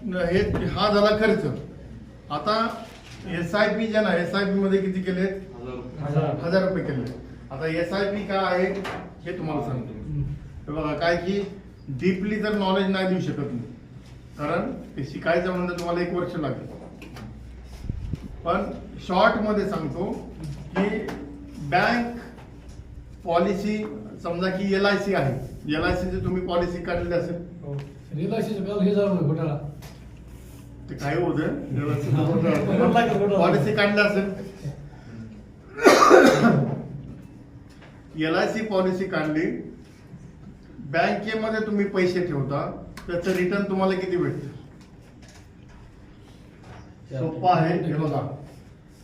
हे हा झाला खर्च. आता SIP जे ना, SIP मध्ये किती केले? 1000 रुपये केले. आता SIP काय आहे हे तुम्हाला सांगतो. हे बघा काय की डीपली तर नॉलेज नाही देऊ शकत मी, कारण ते शिकायचं म्हणजे तुम्हाला 1 वर्ष लागेल. पण शॉर्ट मध्ये सांगतो की बँक पॉलिसी, समजा की LIC आहे, LIC ची तुम्ही पॉलिसी काढलेली असेल, ते काय होतं पॉलिसी काढली असेल, LIC पॉलिसी काढली, बँकेमध्ये तुम्ही पैसे ठेवता, त्याचं रिटर्न तुम्हाला किती भेटतं? सोपं आहे. हे बघा,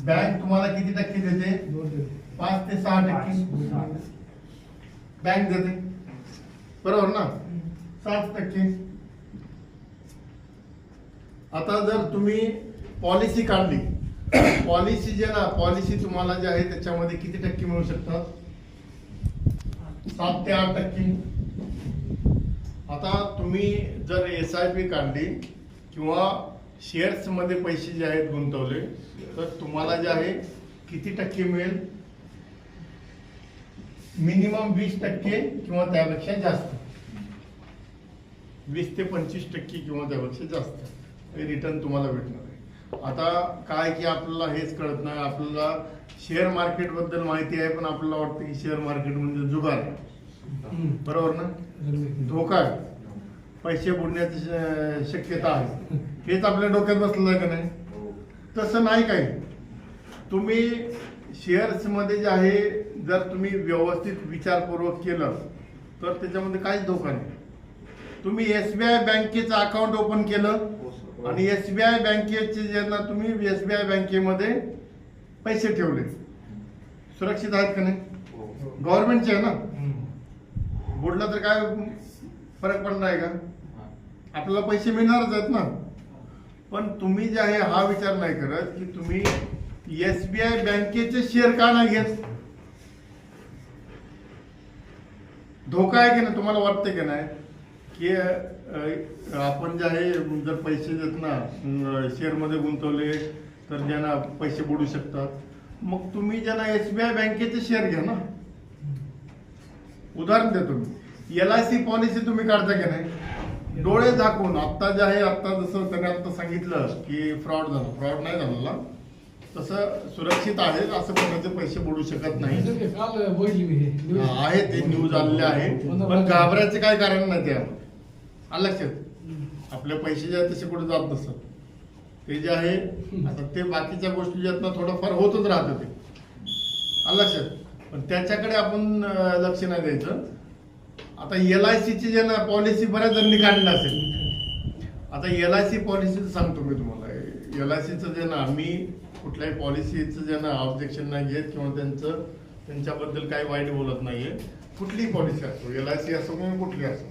बँक तुम्हाला किती टक्के देते? 5 ते 6% बँक देते, बरोबर ना? 7%. आता जर तुम्ही पॉलिसी काढली, पॉलिसी जे ना, पॉलिसी तुम्हाला जे आहे त्याच्यामध्ये किती टक्के मिळू शकतात? 7 ते 8%. आता तुम्ही जर SIP काढली किंवा शेअर्स मध्ये पैसे जे आहेत गुंतवले, तर तुम्हाला जे आहे किती टक्के मिळेल? मिनिमम 20% किंवा त्यापेक्षा जास्त, 20 ते 25% किंवा त्यापेक्षा जास्त रिटर्न तुम्हाला भेटणार आहे. आता काय की आपल्याला हेच कळत नाही, आपल्याला शेअर मार्केट बद्दल माहिती आहे, पण आपल्याला वाटतं की शेअर मार्केट म्हणजे जुगार, बरोबर ना? धोका आहे, पैसे बुडण्याची शक्यता आहे, हेच आपल्या डोक्यात बसलेलं आहे का नाही? तसं नाही काही. तुम्ही शेअर्स मध्ये जे आहे, जर तुम्ही व्यवस्थित विचारपूर्वक केलं तर त्याच्यामध्ये काहीच धोका नाही. तुम्ही SBI बँकेचं अकाउंट ओपन केलं आणि SBI बँकेचे ज्यांना तुम्ही SBI बँकेमध्ये पैसे ठेवले, सुरक्षित आहेत का नाही? गव्हर्नमेंटचे आहे ना, बुडलं तर काय फरक पडणार आहे का? आपल्याला पैसे मिळणारच आहेत ना. पण तुम्ही जे आहे हा विचार नाही करत की तुम्ही SBI बँकेचे शेअर का नाही घेत? धोका आहे की नाही? तुम्हाला वाटते की नाही की आपण जे आहे जर पैसे देत ना शेअर मध्ये गुंतवले तर ज्यांना पैसे बुडू शकतात, मग तुम्ही ज्यांना SBI बँकेचे शेअर घ्या ना. उदाहरण देतो मी, LIC पॉलिसी तुम्ही काढता की नाही, डोळे झाकून. आता जे आहे, आता जसं त्याने आता सांगितलं की फ्रॉड झाला, फ्रॉड नाही झालेला, तसं सुरक्षित आहे, असं कोणाचे पैसे बुडू शकत नाही आहे. ते न्यूज आलेले आहे, पण घाबरायचं काय कारण नाही. ते आलं लक्षात, आपले पैसे जे आहेत तसे कुठे जात नसतात. ते जे आहे आता ते बाकीच्या गोष्टी ज्यात ना थोडंफार होतच राहतं, ते आलं लक्षात, पण त्याच्याकडे आपण लक्ष नाही द्यायचं. आता LIC ची जे ना पॉलिसी बऱ्याच जणांनी काढली असेल. आता LIC पॉलिसीचं सांगतो मी तुम्हाला. LICचं जे ना, मी कुठल्याही पॉलिसीचं जे ना ऑब्जेक्शन नाही घेत किंवा त्यांच्याबद्दल काही वाईट बोलत नाहीये. कुठलीही पॉलिसी असो, LIC असो किंवा कुठली असो,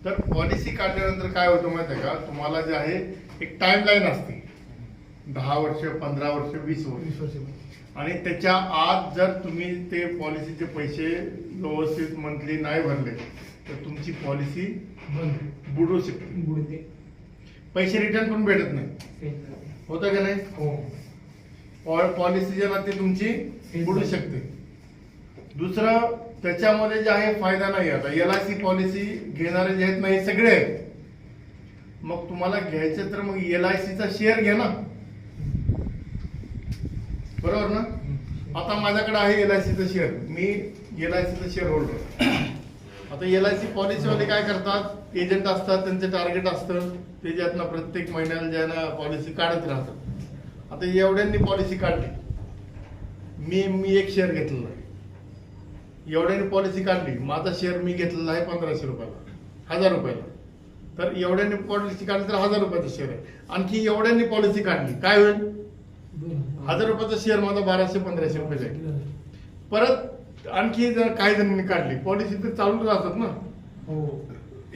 तर पॉलिसी काढल्यानंतर काय होतं माहिती आहे का, तुम्हाला जे आहे एक टाइमलाईन असते, 10 वर्ष, 15 वर्ष, 20 वर्ष, आणि त्याच्या आत जर तुम्ही ते पॉलिसीचे पैसे व्यवस्थित मंथली नाही भरले तर तुमची पॉलिसी बुडू शकते, पैसे रिटर्न पण भेटत नाही. होतं का नाही? पॉलिसी जे ना ती तुमची बुडू शकते. दुसरं त्याच्यामध्ये जे आहे फायदा नाही. आता LIC पॉलिसी घेणारे जे आहेत ना हे सगळे आहेत, मग तुम्हाला घ्यायचं तर मग LICचा शेअर घ्या ना, बरोबर ना? आता माझ्याकडे आहे LICचं शेअर, मी LICचं शेअर होल्डर. आता LIC पॉलिसीवाले काय करतात, एजंट असतात, त्यांचे टार्गेट असतं, ते ज्यातनं प्रत्येक महिन्याला ज्यांना पॉलिसी काढत राहतात. आता एवढ्यांनी पॉलिसी काढली, मी एक शेअर घेतलेला आहे, एवढ्यांनी पॉलिसी काढली, माझा शेअर मी घेतलेला आहे 1500 रुपयाला, 1000 रुपयाला. तर एवढ्यांनी पॉलिसी काढली तर 1000 रुपयाचा शेअर आहे. आणखी एवढ्यांनी पॉलिसी काढली, काय होईल? 1000 रुपयाचा शेअर माझा 1200-1500 रुपये जाईल. परत आणखी जर काही जणांनी काढली, पॉलिसी तर चालूच राहतात ना.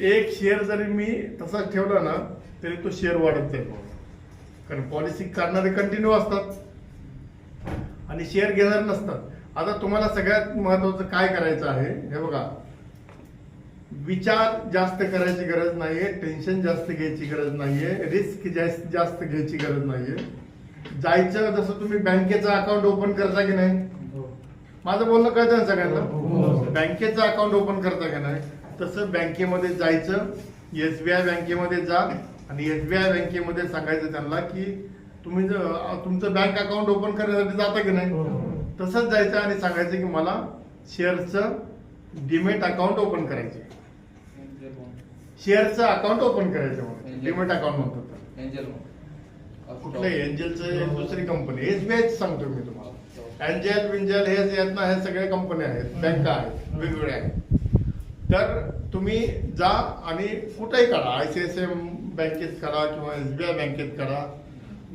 एक शेअर जरी मी तसाच ठेवला ना तरी तो शेअर वाढत जाईल, कारण पॉलिसी काढणारे कंटिन्यू असतात आणि शेअर घेणारे नसतात. आता तुम्हाला सगळ्यात महत्वाचं काय करायचं आहे, हे बघा, विचार जास्त करायची गरज नाहीये, टेन्शन जास्त घ्यायची गरज नाहीये, रिस्क जास्त घ्यायची गरज नाहीये. जायचं, जसं तुम्ही बँकेचं अकाउंट ओपन करता की नाही, माझं बोलणं कळतं ना सगळ्यांना, बँकेचं अकाउंट ओपन करता की नाही, तसं बँकेमध्ये जायचं, SBI बँकेमध्ये जा आणि SBI बँकेमध्ये सांगायचं त्यांना की तुम्ही तुमचं बँक अकाउंट ओपन करण्यासाठी जाता की नाही, तसंच जायचं आणि सांगायचं की मला शेअरचं डीमेट अकाउंट ओपन करायचं, शेअरचं अकाउंट ओपन करायचं म्हणून डीमेट अकाउंट म्हणतात. कुठलं एंजलचं दुसरी कंपनी, SBI सांगतो मी तुम्हाला. एंजल विंजल हे आहेत ना, हे सगळे कंपन्या आहेत, बँका आहेत, वेगवेगळ्या आहेत. तर तुम्ही जा आणि कुठेही करा, ICICI बँकेत करा किंवा SBI बँकेत करा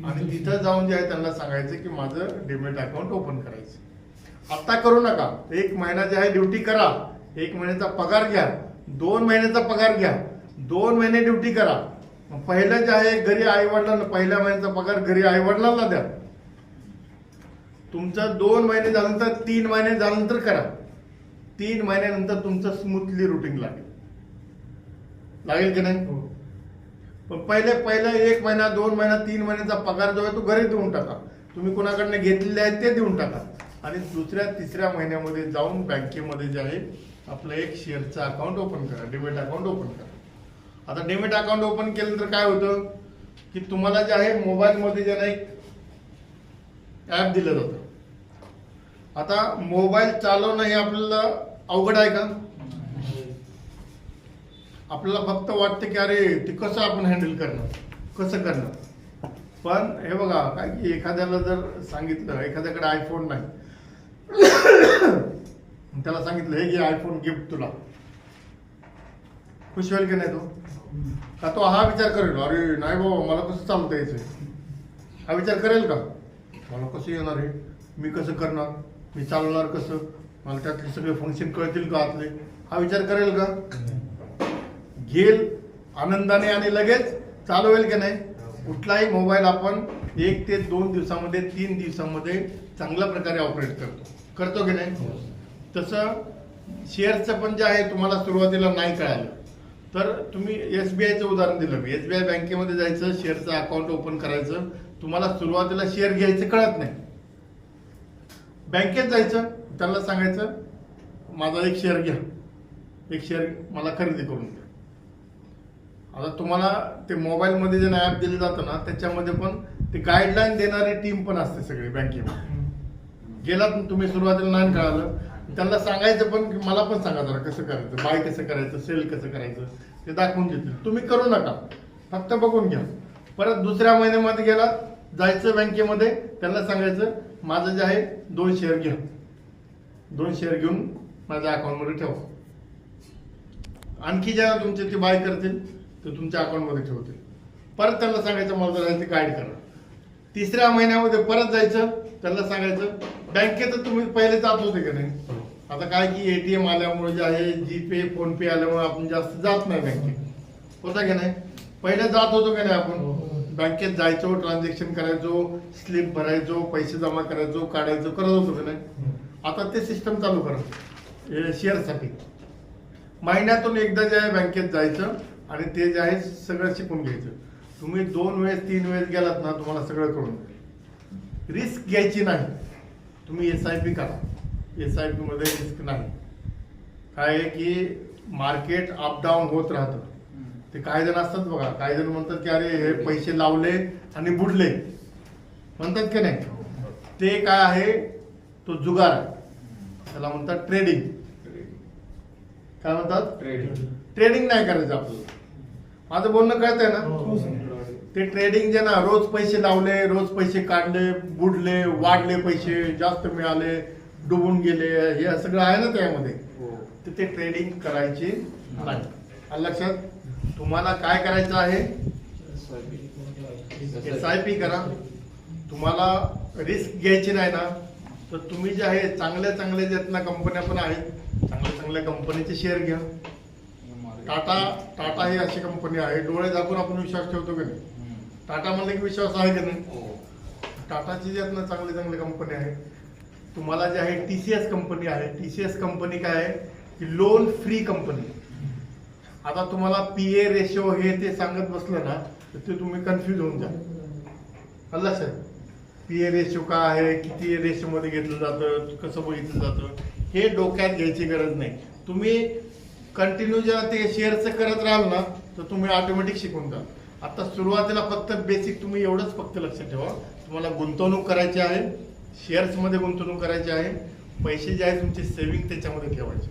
आणि तिथं जाऊन जे आहे त्यांना सांगायचं की माझं डीमेट अकाउंट ओपन करायचं. आता करू नका, 1 महिना जे आहे ड्युटी करा, 1 महिन्याचा पगार घ्या, 2 महिन्याचा पगार घ्या, 2 महिने ड्युटी करा. पहिलं जे आहे घरी आई वडिलांना, पहिल्या महिन्याचा पगार घरी आई वडिलांना द्या. तुमचं 2 महिने झाल्यानंतर, 3 महिने झाल्यानंतर करा. 3 महिन्यानंतर तुमचं स्मूथली रुटीन लागेल की नाही. पण पहिले 1 महिना, 2 महिना, 3 महिन्याचा पगार जो आहे तो घरी देऊन टाका. तुम्ही कोणाकडनं घेतलेले आहेत ते देऊन टाका आणि दुसऱ्या तिसऱ्या महिन्यामध्ये जाऊन बँकेमध्ये जे आहे आपलं एक शेअरचं अकाउंट ओपन करा, डीमेट अकाउंट ओपन करा. आता डीमेट अकाउंट ओपन केलं तर काय होतं की तुम्हाला जे आहे मोबाईलमध्ये जे नाही ऍप दिलं जातं. आता मोबाईल चालवणं हे आपल्याला अवघड आहे का? आपल्याला फक्त वाटतं की अरे ते कसं आपण हँडल करणार, कसं करणार. पण हे बघा काय की एखाद्याला जर सांगितलं, एखाद्याकडे आयफोन नाही, त्याला सांगितलं हे घे आयफोन गिफ्ट तुला, खुश होईल की नाही तो? का तो हा विचार करेल अरे नाही बाबा मला कसं चालतं यायचं, हा विचार करेल का? मला कसं येणार आहे, मी कसं करणार, मी चालवणार कसं, मला त्यातले सगळे फंक्शन कळतील का आतले, हा विचार करेल का? घेईल आनंदाने आणि लगेच चालवेल की नाही. कुठलाही मोबाईल आपण 1 ते 2 दिवसामध्ये, 3 दिवसामध्ये चांगल्या प्रकारे ऑपरेट करतो की नाही. तसं शेअरचं पण जे आहे तुम्हाला सुरुवातीला नाही कळालं तर तुम्ही SBIचं उदाहरण दिलं मी, SBI बँकेमध्ये जायचं, शेअरचं अकाउंट ओपन करायचं. तुम्हाला सुरुवातीला शेअर घ्यायचं कळत नाही, बँकेत जायचं, त्यांना सांगायचं माझा एक शेअर घ्या, एक शेअर मला खरेदी करून द्या. आता तुम्हाला ते मोबाईलमध्ये जे ॲप दिलं जातं ना त्याच्यामध्ये पण ते गाईडलाईन देणारी टीम पण असते सगळी बँकेमध्ये. गेलात तुम्ही सुरुवातीला नाही कळालं, त्यांना सांगायचं पण की मला पण सांगा जरा कसं करायचं, बाय कसं करायचं, सेल कसं करायचं, ते दाखवून देतील. तुम्ही करू नका, फक्त बघून घ्या. परत दुसऱ्या महिन्यामध्ये गेला, जायचं बँकेमध्ये, त्यांना सांगायचं माझं जे आहे 2 शेअर घ्या, 2 शेअर घेऊन माझ्या अकाउंटमध्ये ठेवा. आणखी ज्या तुमचे ते बाय करतील ते तुमच्या अकाउंटमध्ये ठेवतील. परत त्यांना सांगायचं मला जरा ते गाईड करा. 3ऱ्या महिन्यामध्ये परत जायचं, त्यांना सांगायचं बँकेत तुम्ही पहिले जात होते का नाही. आता काय की ATM आल्यामुळे जे आहे, जीपे फोनपे आल्यामुळे आपण जास्त जात नाही बँकेत, होता की नाही. पहिले जात होतो की नाही आपण, बँकेत जायचो, ट्रान्झॅक्शन करायचो, स्लिप भरायचो, पैसे जमा करायचो, काढायचो, करत होतो की नाही. आता ते सिस्टम चालू करा शेअरसाठी. महिन्यातून एकदा जे आहे बँकेत जायचं आणि ते जे आहे सगळं शिकून घ्यायचं. तुम्ही 2 वेळेस 3 वेळेस गेलात ना तुम्हाला सगळं कळून जाईल. रिस्क घ्यायची नाही. तुम्ही SIP करा, SIP मध्ये रिस्क नाही. काय आहे की मार्केट अप डाऊन होत राहतं. ते काही जण असतात बघा, काही जण म्हणतात की अरे हे पैसे लावले आणि बुडले म्हणतात की नाही. ते काय आहे, तो जुगार आहे, त्याला म्हणतात ट्रेडिंग. काय म्हणतात? ट्रेडिंग नाही करायचं आपल्याला. माझं बोलणं कळतंय ना. ते ट्रेडिंग जे ना, रोज पैसे लावले, रोज पैसे काढले, बुडले, वाढले, पैसे जास्त मिळाले, डुबून गेले, हे सगळं आहे ना त्यामध्ये. तर ते ट्रेडिंग करायची नाही. लक्षात, तुम्हाला काय करायचं आहे, SIP करा. तुम्हाला रिस्क घ्यायची नाही ना, तर तुम्ही जे आहे चांगल्या ज्यात कंपन्या पण आहेत, चांगल्या कंपनीचे शेअर घ्या. टाटा ही अशी कंपनी आहे, डोळे झाकून आपण विश्वास ठेवतो की नाही. टाटा म्हणलं की विश्वास आहे की नाही. टाटाची ज्यात चांगली कंपनी आहे. तुम्हाला जे आहे TCS कंपनी आहे. TCS कंपनी काय आहे की लोन फ्री कंपनी. आता तुम्हाला पीए रेशो हे ते सांगत बसलं ना तर ते तुम्ही कन्फ्युज होऊन जा. कळलं सर? पीए रेशो काय आहे, किती रेशो मध्ये घेतलं जातं, कसं बघितलं जातं, हे डोक्यात घ्यायची गरज नाही. तुम्ही कंटिन्यू जेव्हा ते शेअरचं करत राहाल ना तर तुम्ही ऑटोमॅटिक शिकून जा. आता सुरुवातीला फक्त बेसिक तुम्ही एवढंच फक्त लक्षात ठेवा, तुम्हाला गुंतवणूक करायची आहे, शेअर्समध्ये गुंतवणूक करायची आहे. पैसे जे आहे तुमचे सेव्हिंग त्याच्यामध्ये ठेवायचे.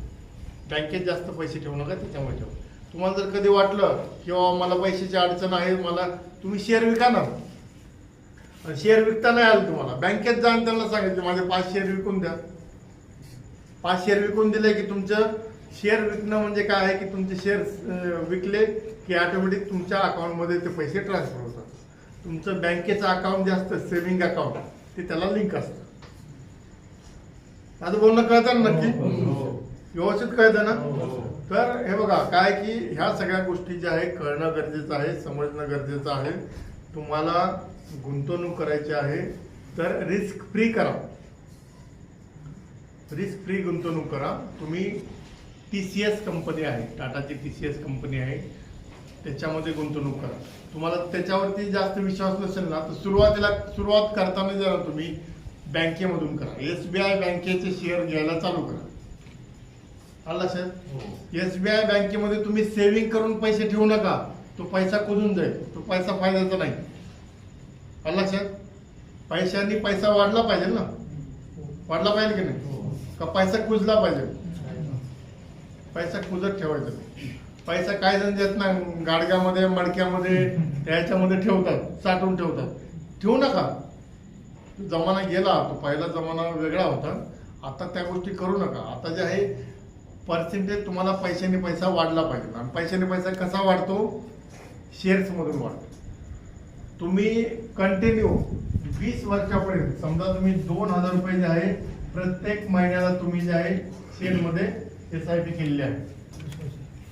बँकेत जास्त पैसे ठेवू नका, त्याच्यामध्ये ठेवा. तुम्हाला जर कधी वाटलं किंवा मला पैशाची अडचण आहे, मला तुम्ही शेअर विका ना. शेअर विकता नाही आलं तुम्हाला, बँकेत जाऊन त्यांना सांगायचं माझे 5 शेअर विकून द्या. 5 शेअर विकून दिले की तुमचं शेअर विकणं म्हणजे काय आहे की तुमचे शेअर विकले की ऑटोमॅटिक तुमच्या अकाउंटमध्ये ते पैसे ट्रान्सफर होतात. तुमचं बँकेचं अकाउंट जे असतं सेव्हिंग अकाउंट ते त्याला लिंक असतं. आता बोलणं कळतं ना नक्की? व्यवस्थित कळतं ना? तर हे बघा काय की ह्या सगळ्या गोष्टी ज्या आहे कळणं गरजेचं आहे, समजणं गरजेचं आहे. तुम्हाला गुंतवणूक करायची आहे तर रिस्क फ्री करा, रिस्क फ्री गुंतवणूक करा. तुम्ही TCS कंपनी आहे, टाटाची TCS कंपनी आहे, त्याच्यामध्ये गुंतवणूक करा. तुम्हाला त्याच्यावरती जास्त विश्वास नसेल ना तर सुरुवात करताना जरा तुम्ही बँकेमधून करा. SBI बँकेचे शेअर घ्यायला चालू करा. आला सर? SBI बँकेमध्ये तुम्ही सेव्हिंग करून पैसे ठेवू नका, तो पैसा कुजून जाईल, तो पैसा फायद्याचा नाही. आला सर? पैशांनी पैसा वाढला पाहिजे ना, वाढला पाहिजे की नाही? का पैसा कुजला पाहिजे? पैसा कुजत ठेवायचा. पैसा काय जण देत ना गाडग्यामध्ये मडक्यामध्ये त्याच्यामध्ये ठेवतात, साठवून ठेवतात. ठेवू नका. जमाना गेला, तो पहिला जमाना वेगळा होता. आता त्या गोष्टी करू नका. आता जे आहे पर्सेंटेज तुम्हाला पैशाने पैसा वाढला पाहिजे. आणि पैशाने पैसा कसा वाढतो? शेअर्स मधून वाढतो. तुम्ही कंटिन्यू 20 वर्षापर्यंत समजा तुम्ही 2000 रुपये जे आहे प्रत्येक महिन्याला तुम्ही जे आहे शेअरमध्ये SIP केलेली आहे.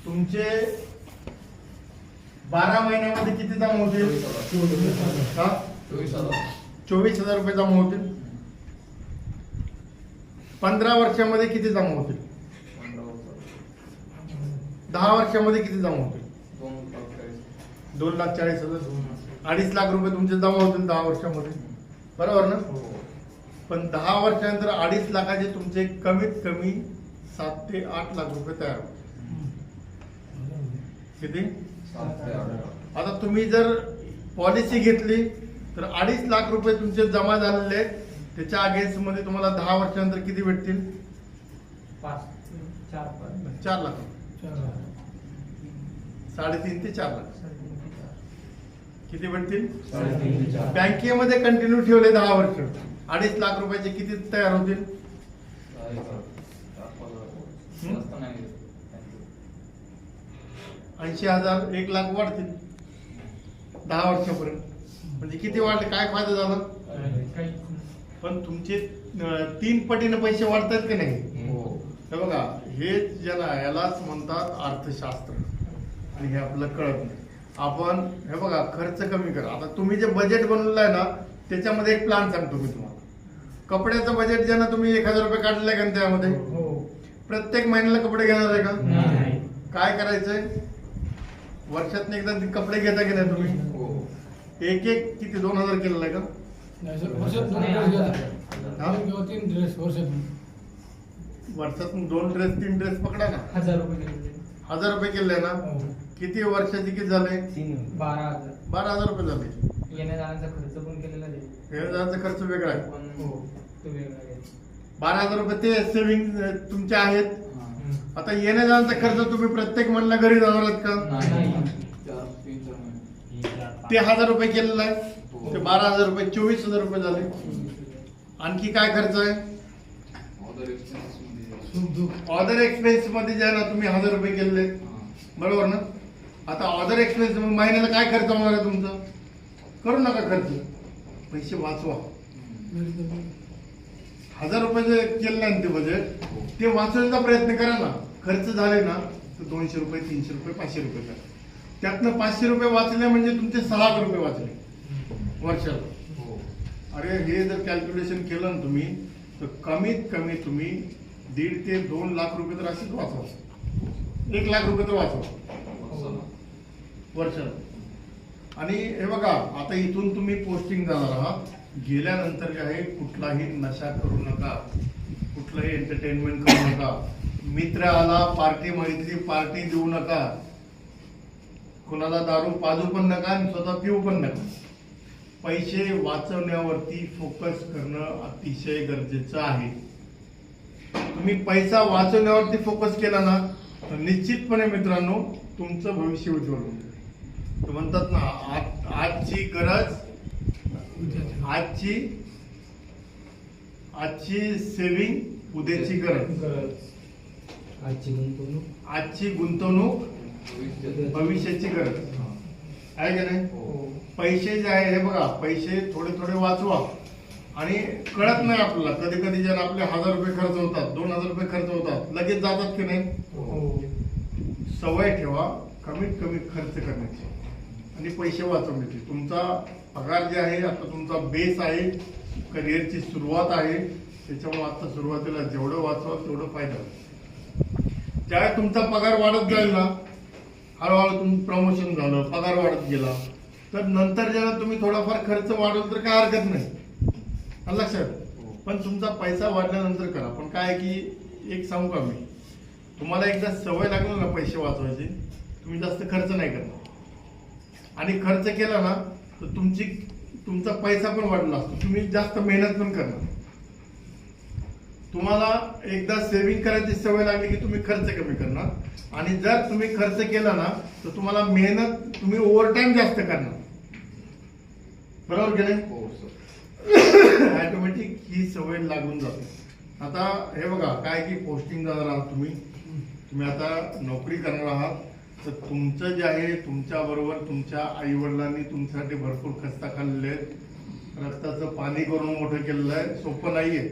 तुमचे 12 महिन्यामध्ये किती जमा होतील? 24,000 रुपये जमा होतील. 15 वर्षामध्ये किती जमा होतील? 10 वर्षामध्ये किती जमा होतील? 2,40,000. 2.5 लाख रुपये तुमचे जमा होतील 10 वर्षामध्ये. बरोबर ना? पण 10 वर्षानंतर 2.5 लाखाचे तुमचे कमीत कमी 7 ते 8 लाख रुपये तयार होतील. किती? 7 ते 8. आता तुम्ही जर पॉलिसी घेतली तर 2.5 लाख रुपये तुमचे जमा झालेले आहेत. त्याच्या अगेन्स्ट मध्ये तुम्हाला 10 वर्षानंतर किती भेटतील? 4 लाख. 3.5 ते 4 लाख किती भेटतील? बँकेमध्ये कंटिन्यू ठेवले 10 वर्ष, 2.5 लाख रुपयाचे किती तयार होतील? 80,000, 1 लाख वाढतील 10 वर्षापर्यंत. म्हणजे किती वाढले? काय फायदा झाला? पण तुमचे 3 पटीने पैसे वाढतात की नाही? हे बघा, हे यालाच म्हणतात अर्थशास्त्र. आणि हे आपलं कळत नाही. आपण हे बघा खर्च कमी करा. आता तुम्ही जे बजेट बनवलं आहे ना त्याच्यामध्ये एक प्लॅन सांगतो मी तुम्हाला. कपड्याचं बजेट जे ना तुम्ही 1,000 रुपये काढले का त्यामध्ये? प्रत्येक महिन्याला कपडे घेणार आहे का? काय करायचंय? वर्षातून एकदा कपडे घेता की नाही तुम्ही? एक किती 2,000 केलेलं आहे का? वर्षातून 2 ड्रेस 3 ड्रेस पकडा ना. 1,000 रुपये केले ना. किती वर्षाचे किती झाले? 12,000 रुपये झाले. येण्या-जाण्याचा खर्च पण केलेला आहे. येण्या-जाण्याचा खर्च वेगळा आहे. तो वेगळा आहे. 12,000 रुपये ते सेव्हिंग तुमचे आहेत. आता येण्या-जाण्याचा खर्च तुम्ही प्रत्येक महिन्याला घरी जाणार आहेत का? ते 1,000 रुपये केलेलं आहे. ते 12,000 रुपये 24,000 रुपये झाले. आणखी काय खर्च आहे? ऑदर एक्सपेन्स मध्ये जे आहे ना तुम्ही 1,000 रुपये केलेले, बरोबर ना? आता ऑदर एक्सपेन्स महिन्याला काय खर्च होणार आहे तुमचा? करू नका खर्च, पैसे वाचवा. 1,000 रुपये जे केलं ना ते बजेट ते वाचवण्याचा प्रयत्न करा ना. खर्च झाले ना तर 200 रुपये 300 रुपये 500 रुपये करा. त्यातनं 500 रुपये वाचले म्हणजे तुमचे 6 लाख रुपये वाचले वर्षाला. अरे हे जर कॅल्क्युलेशन केलं ना तुम्ही तर कमीत कमी तुम्ही 1.5 ते 2 लाख रुपये तर असेच वाचवा. 1 लाख रुपये तर वाचवा. वर्षाला. आणि हे बघा, आता इथून तुम्ही पोस्टिंग जाणार आहात, गेल्यानंतर जे आहे कुठलाही नशा करू नका, कुठलंही एंटरटेनमेंट करू नका, मित्र आला पार्टी मागितली पार्टी देऊ नका, कुणाला दारू पाजू पण नका आणि स्वतः पिऊ पण नका. पैसे वाचवण्यावरती फोकस करणं अतिशय गरजेचं आहे. तुम्ही पैसा वाचवण्यावरती फोकस केला ना तर निश्चितपणे मित्रांनो तुमचं भविष्य उज्ज्वल होईल. तर म्हणतात ना, आजची गरज आजची सेविंग उद्याची गरज, आजची गुंतवणूक भविष्याची गरज आहे का नाही. पैसे जे आहे हे बघा, पैसे थोडे थोडे वाचवा. आणि कळत नाही आपल्याला, कधी कधी जर आपले 1000 रुपये खर्च होतात, 2000 रुपये खर्च होतात, लगेच जातात की नाही. सवय ठेवा कमीत कमी खर्च करण्याची आणि पैसे वाचवण्याची. तुमचा पगार जे आहे, आता तुमचा बेस आहे, करिअरची सुरुवात आहे, त्याच्यामुळे आता सुरुवातीला जेवढं वाचवा तेवढं फायदा. ज्यावेळेस तुमचा पगार वाढत जाईल ना, हळूहळू तुमचं प्रमोशन झालं, पगार वाढत गेला, तर नंतर जेव्हा तुम्ही थोडाफार खर्च वाढवला तर काय हरकत नाही, लक्षात. पण तुमचा पैसा वाढल्यानंतर करा. पण काय की एक सांगू का मी तुम्हाला, एकदा सवय लागली ना पैसे वाचवायची, तुम्ही जास्त खर्च नाही करणार. आणि खर्च केला ना तर तुमचा पैसा पण वाढला असतो, तुम्ही जास्त मेहनत पण करणार. तुम्हाला एकदा सेव्हिंग करायची सवय लागली की तुम्ही खर्च कमी करणार. आणि जर तुम्ही खर्च केला ना तर तुम्हाला मेहनत, तुम्ही ओव्हरटाईम जास्त करणार. बरोबर की नाही. ऑटोमॅटिक ही सवय लागून जाते. आता हे बघा, काय की पोस्टिंग जाणार आहात तुम्ही आता नोकरी करणार आहात, तर तुमचं जे आहे, तुमच्या बरोबर तुमच्या आई वडिलांनी तुमच्यासाठी भरपूर खस्ता खाल्लेले आहेत, रक्ताचं पाणी करून मोठं केलेलं आहे. सोपं नाहीये.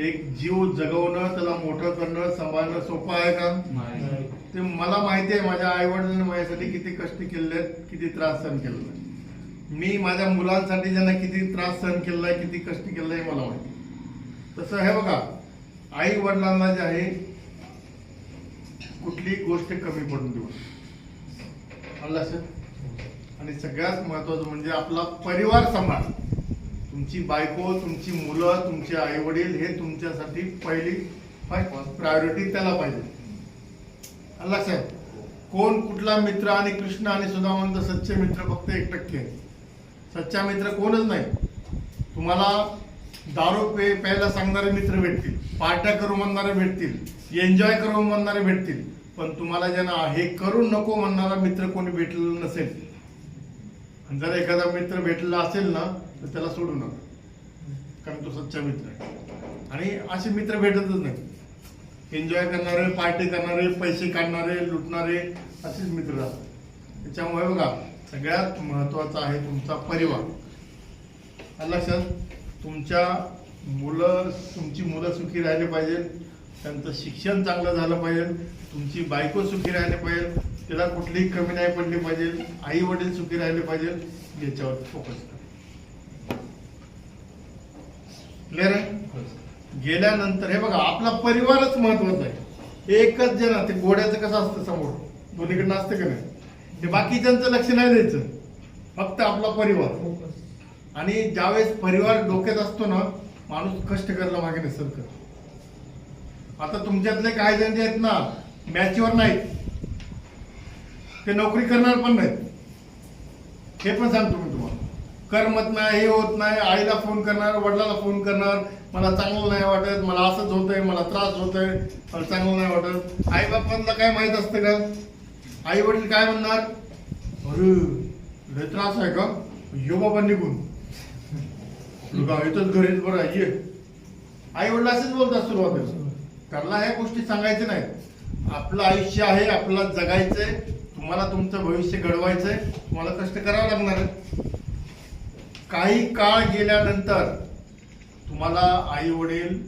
एक जीव जगवणं, त्याला मोठं करणं, सांभाळणं सोपं आहे का. ते मला माहिती आहे, माझ्या आई वडिलांनी माझ्यासाठी किती कष्ट केलेले आहेत, किती त्रास सहन केलेला आहे. मी माझ्या मुलांसाठी ज्यांना किती त्रास सहन केलेला आहे, किती कष्ट केलेलं आहे मला माहिती. तसं हे बघा, आई वडिलांना जे आहे कुठली गोष्ट कमी पडून देऊ नका. आणि सगळ्यात महत्वाचं म्हणजे आपला परिवार सांभाळ. तुमची बायको, तुमची मुलं, तुमचे आई वडील हे तुमच्यासाठी पहिली प्रायोरिटी त्याला पाहिजे. लक्षात. कोण कुठला मित्र, आणि कृष्ण आणि सुदामानंद सच्चे मित्र फक्त 1% आहे. सच्चा मित्र कोणच नाही. तुम्हाला दारू प्यायला सांगणारे मित्र भेटतील, पार्ट्या करू म्हणणारे भेटतील, एन्जॉय करू म्हणणारे भेटतील, पण तुम्हाला ज्यांना हे करू नको म्हणणारा मित्र कोणी भेटलेला नसेल. आणि जर एखादा मित्र भेटलेला असेल ना तर त्याला सोडू नका, कारण तो सच्चा मित्र आहे. आणि असे मित्र भेटतच नाही. एन्जॉय करणारे, पार्टी करणारे, पैसे काढणारे, लुटणारे असेच मित्र असतात. त्याच्यामुळे बघा, सगळ्यात महत्वाचा आहे तुमचा परिवार. लक्षात. तुमची मुलं सुखी राहिले पाहिजे, त्यांचं शिक्षण चांगलं झालं पाहिजे, तुमची बायको सुखी राहिली पाहिजे, त्याला कुठलीही कमी नाही पडली पाहिजे, आई वडील सुखी राहिले पाहिजे, याच्यावर फोकस करा. क्लिअर आहे. गेल्यानंतर हे बघा, आपला परिवारच महत्वाचा आहे. एकच जे ना, ते घोड्याचं कसं असतं समोर, दोन्हीकडनं असतं का नाही, ते बाकीच्यांचं लक्ष नाही द्यायचं, फक्त आपला परिवार. आणि ज्यावेळेस परिवार डोक्यात असतो ना, माणूस कष्ट करायला मागे नाही सरकत. आता तुमच्यातले काही जण जे आहेत ना, मॅचवर नाहीत, ते नोकरी करणार पण नाहीत. हे पण सांगतो मी तुम्हाला. करमत नाही, हे होत नाही, आईला फोन करणार, वडिलाला फोन करणार, मला चांगलं नाही वाटत, मला असंच होतंय, मला त्रास होतोय, मला चांगलं नाही वाटत. आई बापांना काय माहित असतं का. आई वडील काय म्हणणार, अरे लय त्रास आहे का, यो बाबा निघून इथंच घरीच बरं आहे. आई वडील असेच बोलतात सुरुवातीला. त्यांना ह्या गोष्टी सांगायच्या नाहीत. आपलं आयुष्य आहे, आपल्याला जगायचंय, तुम्हाला तुमचं भविष्य घडवायचंय, तुम्हाला कष्ट करावं लागणार आहे. काही काळ गेल्यानंतर तुम्हाला आई वडील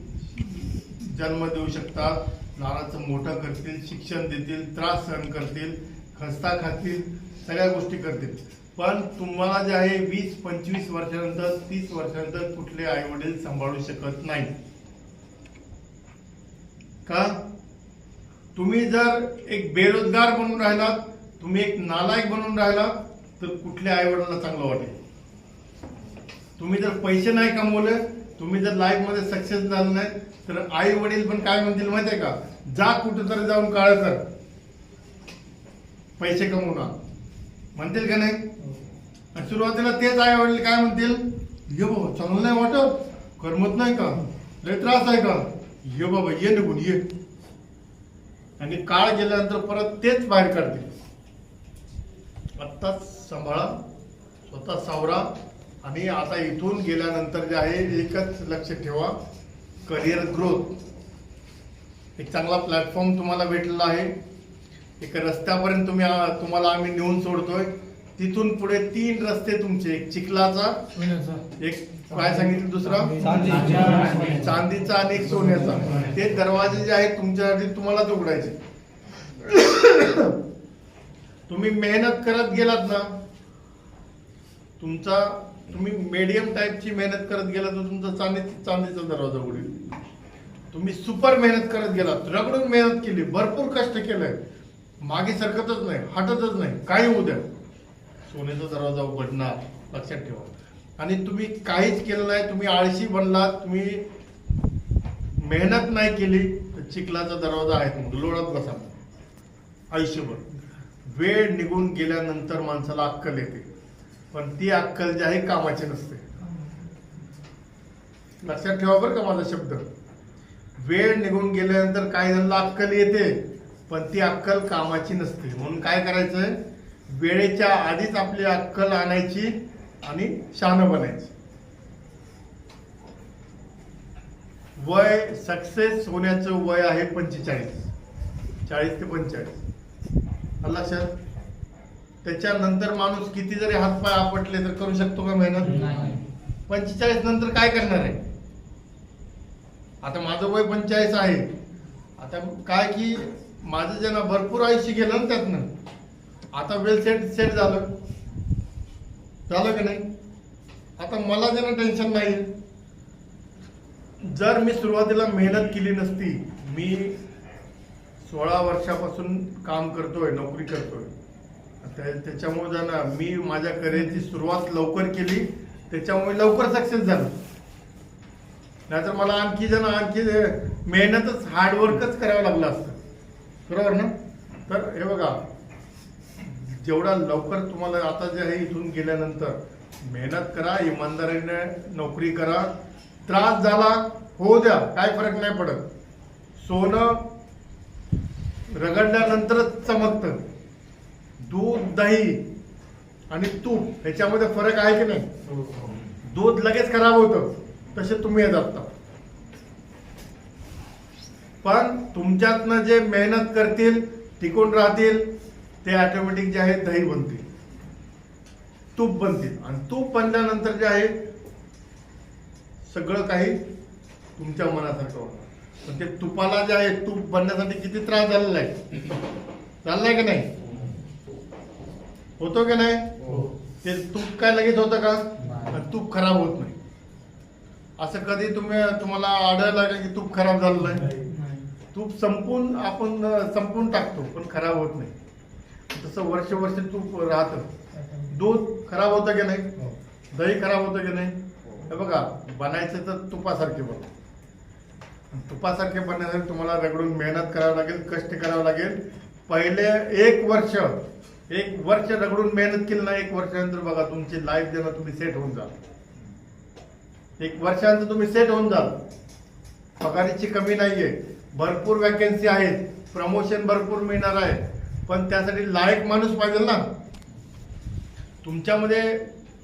जन्म देऊ शकतात, लहानाचं मोठं करतील, शिक्षण देतील, त्रास सहन करतील, खस्ता खातील, सगळ्या गोष्टी करतील. पण तुम्हाला जे आहे 20-25 वर्षानंतर, 30 वर्षानंतर कुठले आई वडील सांभाळू शकत नाही. का. तुम्ही जर एक बेरोजगार बनून राहिलात तुम्ही एक नालायक बनून राहिला तर कुठल्या आई वडिलांना चांगलं वाटेल. तुम्ही जर पैसे नाही कमवले, तुम्ही जर लाईफ मध्ये सक्सेस झाले नाही, तर आई वडील पण काय म्हणतील माहितीये का, जा कुठेतरी जाऊन काळ कर, पैसे कमवणार म्हणतील का नाही. आणि सुरुवातीला तेच आई वडील काय म्हणतील, ये बाबा चांगलं नाही वाटत, करमत नाही का, लय त्रास आहे का, ये बाबा ये निघून ये. आणि काळ गेल्यानंतर परत तेच बाहेर काढतील. आत्ताच सांभाळा, स्वतः सावरा. आणि आता इथून गेल्यानंतर जे आहे एकच लक्ष ठेवा, करिअर ग्रोथ. एक चांगला प्लॅटफॉर्म तुम्हाला भेटलेला आहे. एक रस्त्यापर्यंत तुम्हाला आम्ही नेऊन सोडतोय. तिथून पुढे 3 रस्ते तुमचे, एक चिखलाचा, एक काय सांगितलं दुसरा चांदीचा आणि एक सोन्याचा. ते दरवाजे जे आहेत तुमच्यासाठी तुम्हालाच उघडायचे. तुम्ही मेहनत करत गेलात ना, तुम्ही मीडियम टाईपची मेहनत करत गेला तर तुमचा चांदीचा दरवाजा उघडेल. तुम्ही सुपर मेहनत करत गेलात, रगडून मेहनत केली, भरपूर कष्ट केलंय, मागे सरकतच नाही, हटतच नाही, काही होऊ द्या, सोन्याचा दरवाजा उघडणार, लक्षात ठेवा. आणि तुम्ही काहीच केलं नाही, तुम्ही आळशी बनलात, तुम्ही मेहनत नाही केली, तर चिखलाचा दरवाजा आहे, मग लोळत बसा आयुष्यभर. वेळ निघून गेल्यानंतर माणसाला अक्कल येते, पण ती अक्कल जी आहे कामाची नसते. लक्षात ठेवा बरं का माझा शब्द. वेळ निघून गेल्यानंतर काही जणांना अक्कल येते, पण ती अक्कल कामाची नसते. म्हणून काय करायचंय, वेळेच्या आधीच आपली अक्कल आणायची आणि शहाणं बनायचं. वय सक्सेस होण्याचं वय आहे 45, 40 ते 45. लक्षात. त्याच्यानंतर माणूस किती जरी हातपाय आपटले तर करू शकतो का मेहनत? 45 नंतर काय करणार आहे? आता माझं वय 45 आहे. आता काय की माझं ज्यांना भरपूर आयुष्य गेलं ना त्यातनं, आता वेल सेट झालं की नाही. आता मला ज्यांना टेन्शन नाही. जर मी सुरुवातीला मेहनत केली नसती, मी 16 वर्षापासून काम करतोय, नोकरी करतोय, त्याच्यामुळे जाणं मी माझ्या करिअरची सुरुवात लवकर केली, त्याच्यामुळे लवकर सक्सेस झालं. नाहीतर मला आणखी मेहनतच हार्डवर्कच करावं लागलं असतं. बरोबर ना. तर हे बघा, जेवढा लवकर तुम्हाला आता जे आहे इथून गेल्यानंतर मेहनत करा, इमानदारीने नोकरी करा, त्रास झाला होऊ द्या, काय फरक नाही पडत. सोनं रगडल्यानंतरच चमकतं. दूध, दही आणि तूप ह्याच्यामध्ये फरक आहे की नाही. दूध लगेच खराब होतं, तसे तुम्ही येत आता. पण तुमच्यातनं जे मेहनत करतील, टिकून राहतील, ते ऑटोमॅटिक जे आहे दही बनतील, तूप बनतील. आणि तूप बनल्यानंतर जे आहे सगळं काही तुमच्या मनासारखं होतं. पण ते तुपाला जे आहे, तूप बनण्यासाठी किती त्रास झालेला आहे, चाललाय की नाही, होतो की नाही. ते तूप काय लगेच होतं का? तूप खराब होत नाही. असं कधी तुम्हाला आढळलं का की तूप खराब झालेलं आहे? तूप संपून टाकतो, पण खराब होत नाही. तसं वर्ष तूप राहतं. दूध खराब होतं की नाही, दही खराब होतं की नाही. हे बघा, बनायचं तर तुपासारखे बघा. तुपासारखे बनण्यासाठी तुम्हाला रगडून मेहनत करावं लागेल, कष्ट करावं लागेल. पहिले 1 वर्ष रगडून मेहनत केली ना, 1 वर्षानंतर बघा तुमची लाईफ जेव्हा तुम्ही सेट होऊन जाल. 1 वर्षानंतर तुम्ही सेट होऊन जाल. पगारीची कमी नाहीये, भरपूर वॅकन्सी आहेत, प्रमोशन भरपूर मिळणार आहे. पण त्यासाठी लायक माणूस पाहिजे ना. तुमच्यामध्ये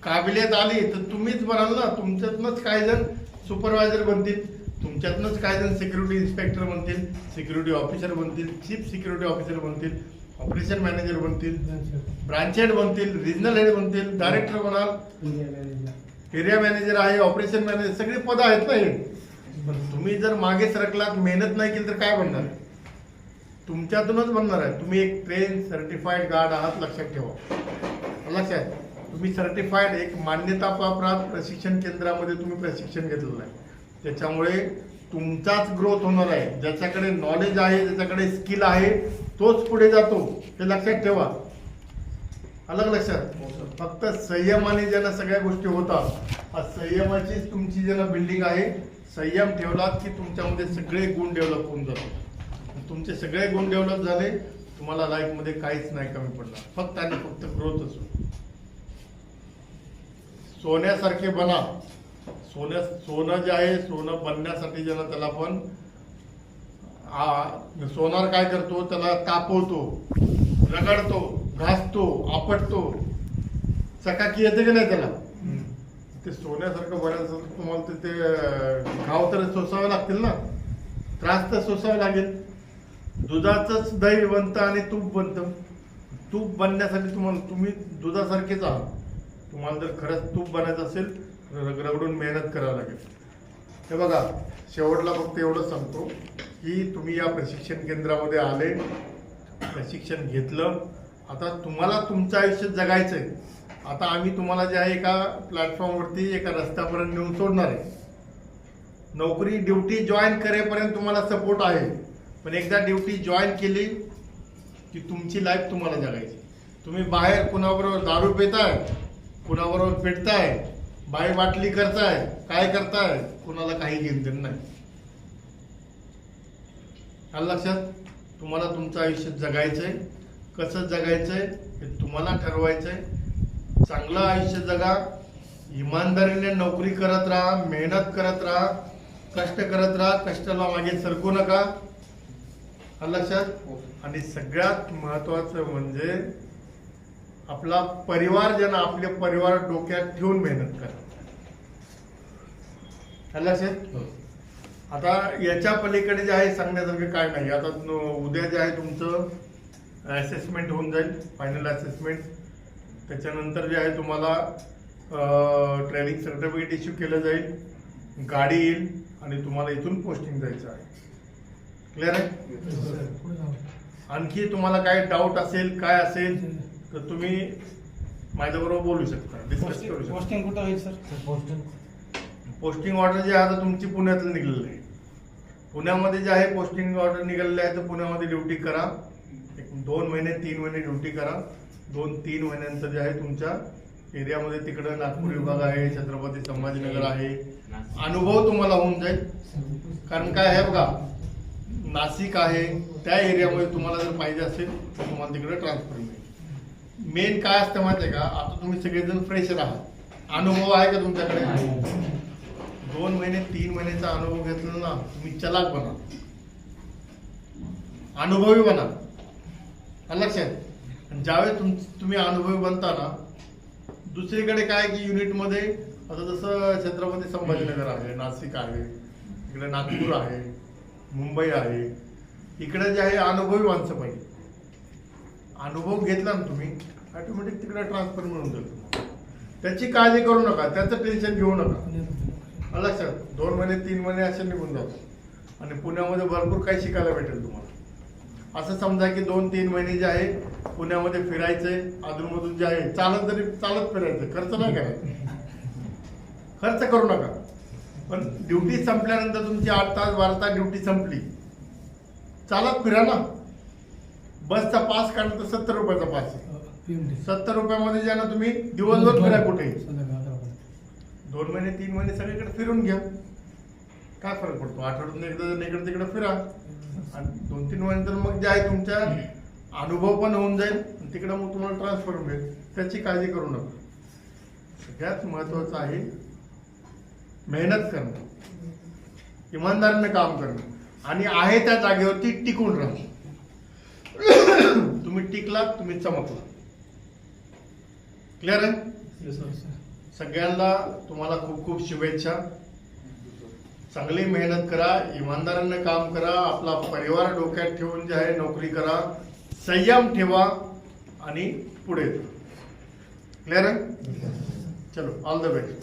काबिलियत आली तर तुम्हीच बनाल ना. तुमच्यातनंच काही जण सुपरवायझर बनतील, तुमच्यातनंच काही जण सिक्युरिटी इन्स्पेक्टर बनतील, सिक्युरिटी ऑफिसर बनतील, चीफ सिक्युरिटी ऑफिसर बनतील, ऑपरेशन मॅनेजर बनतील, ब्रांच हेड बनतील, रिजनल हेड बनतील, डायरेक्टर बनाल, एरिया मॅनेजर आहे, ऑपरेशन मॅनेजर, सगळे पद आहेत ना हे. पण तुम्ही जर मागे सरकलात, मेहनत नाही केली तर काय बनणार? तुमच्यातूनच बनणार आहे. तुम्ही एक ट्रेन सर्टिफाईड गार्ड आहात, लक्षात ठेवा. लक्षात, तुम्ही सर्टिफाईड एक मान्यताप्राप्त प्रशिक्षण केंद्रामध्ये तुम्ही प्रशिक्षण घेतलेलं आहे. त्याच्यामुळे तुमचाच ग्रोथ होणार आहे. ज्याच्याकडे नॉलेज आहे, ज्याच्याकडे स्किल आहे, तोच पुढे जातो, हे लक्षात ठेवा. अलग लक्षात फक्त संयमाने ज्यांना सगळ्या गोष्टी होतात आज संयमाचीच तुमची ज्यांना बिल्डिंग आहे संयम ठेवलात की तुमच्यामध्ये सगळे गुण डेव्हलप होऊन जातात तुमचे सगळे गुण डेव्हलप झाले तुम्हाला लाईफ मध्ये काहीच नाही कमी पडणार फक्त आणि फक्त ग्रोथच होईल सोन्यासारखे बना सोनं जे आहे सोनं बनण्यासाठी ज्याला त्याला पण सोनार काय करतो त्याला तापवतो रगडतो घासतो आपटतो चकाकी येते की नाही त्याला ते सोन्यासारखं बनायचं तुम्हाला ते घाव तर सोसावे लागतील ना त्रास तर सोसावा लागेल दुधाचंच दही बनतं आणि तूप बनतं तूप बनण्यासाठी तुम्ही दुधासारखेच आहात तुम्हाला जर खरंच तूप बनायचं असेल तर रगडून मेहनत करावी लागेल हे बघा शेवटला फक्त एवढं सांगतो की तुम्ही या प्रशिक्षण केंद्रामध्ये आले प्रशिक्षण घेतलं आता तुम्हाला तुमचं आयुष्य जगायचंय आता आम्ही तुम्हाला जे आहे एका प्लॅटफॉर्मवरती एका रस्त्यापर्यंत नेऊन सोडणार आहे नोकरी ड्युटी जॉईन करेपर्यंत तुम्हाला सपोर्ट आहे पण एकदा ड्युटी जॉईन केली की तुमची लाईफ तुम्हाला जगायची तुम्ही बाहेर कुणाबरोबर दारू पिताय कुणाबरोबर पेटताय बाई बाटली करताय काय करताय कुणाला काही घेणं नाही आलं लक्षात तुम्हाला तुमचं आयुष्य जगायचंय कसं जगायचंय हे तुम्हाला ठरवायचंय चांगलं आयुष्य जगा इमानदारीने नोकरी करत राहा मेहनत करत राहा कष्ट करत राहा कष्टाला मागे सरकू नका आलं लक्षात आणि सगळ्यात महत्वाचं म्हणजे आपला परिवार ज्यांना आपले परिवार डोक्यात ठेवून मेहनत करा आलं लक्षात आता याच्या पलीकडे जे आहे सांगण्यासारखं काय नाही आता उद्या जे आहे तुमचं असेसमेंट होऊन जाईल फायनल असेसमेंट त्याच्यानंतर जे आहे तुम्हाला ट्रेनिंग सर्टिफिकेट इश्यू केलं जाईल गाडी येईल आणि तुम्हाला इथून पोस्टिंग जायचं आहे क्लिअर आहे आणखी तुम्हाला काय डाऊट असेल काय असेल तर तुम्ही माझ्याबरोबर बोलू शकता डिस्कस करू शकता पोस्टिंग कुठं होईल सर पोस्टिंग ऑर्डर जी आहे आता तुमची पुण्यातलं निघलेलं आहे पुण्यामध्ये जे आहे पोस्टिंग ऑर्डर निघालेलं आहे तर पुण्यामध्ये ड्युटी करा एक 2 महिने 3 महिने ड्युटी करा 2-3 महिन्यानंतर जे आहे तुमच्या एरियामध्ये तिकडं नागपूर विभाग आहे छत्रपती संभाजीनगर आहे अनुभव तुम्हाला होऊन जाईल कारण काय आहे बघा नाशिक आहे त्या एरियामध्ये तुम्हाला जर पाहिजे असेल तर तुम्हाला तिकडे ट्रान्सफर मिळेल मेन काय असतं माहिती आहे का आता तुम्ही सगळेजण फ्रेशर आहात अनुभव आहे का तुमच्याकडे 2 महिने 3 महिन्याचा अनुभव घेतला ना तुम्ही चलाक बना अनुभवी बना लक्षात ज्यावेळेस तुम्ही अनुभवी बनता ना दुसरीकडे काय की युनिटमध्ये आता जसं छत्रपती संभाजीनगर आहे नाशिक आहे इकडे नागपूर आहे मुंबई आहे इकडे जे आहे अनुभवी माणसं पाहिजे अनुभव घेतला ना तुम्ही ऑटोमॅटिक तिकडे ट्रान्सफर मिळून जाईल तुम्हाला त्याची काळजी करू नका त्याचं टेन्शन घेऊ नका लक्षात 2 महिने 3 महिने असे निघून जातात आणि पुण्यामध्ये भरपूर काही शिकायला भेटेल तुम्हाला असं समजा की 2-3 महिने जे आहे पुण्यामध्ये फिरायचंय अधूनमधून जे आहे चालत फिरायचं खर्च नाही करायचं खर्च करू नका पण ड्युटी संपल्यानंतर तुमची 8 तास 12 तास ड्युटी संपली चालत फिरा ना बसचा पास काढला तर 70 रुपयाचा पास आहे 70 रुपयामध्ये ज्या ना तुम्ही दिवसभर फिरा कुठे 2 महिने 3 महिने सगळीकडे फिरून घ्या काय फरक पडतो आठवड्यातून एकदा इकडे तिकडे फिरा आणि 2-3 महिन्यानंतर मग जे आहे तुमच्या अनुभव पण होऊन जाईल तिकडे मग तुम्हाला ट्रान्सफर मिळेल त्याची काळजी करू नका सगळ्यात महत्वाचं आहे मेहनत करणं इमानदारीने काम करणं आणि आहे त्या जागेवरती टिकून राहा तुम्ही टिकलात तुम्ही चमकला क्लिअर आहे सगळ्यांना तुम्हाला खूप खूप शुभेच्छा चांगली मेहनत करा इमानदारीने काम करा आपला परिवार डोक्यात ठेवून जे आहे नोकरी करा संयम ठेवा आणि पुढे क्लिअर आहे चलो ऑल द बेस्ट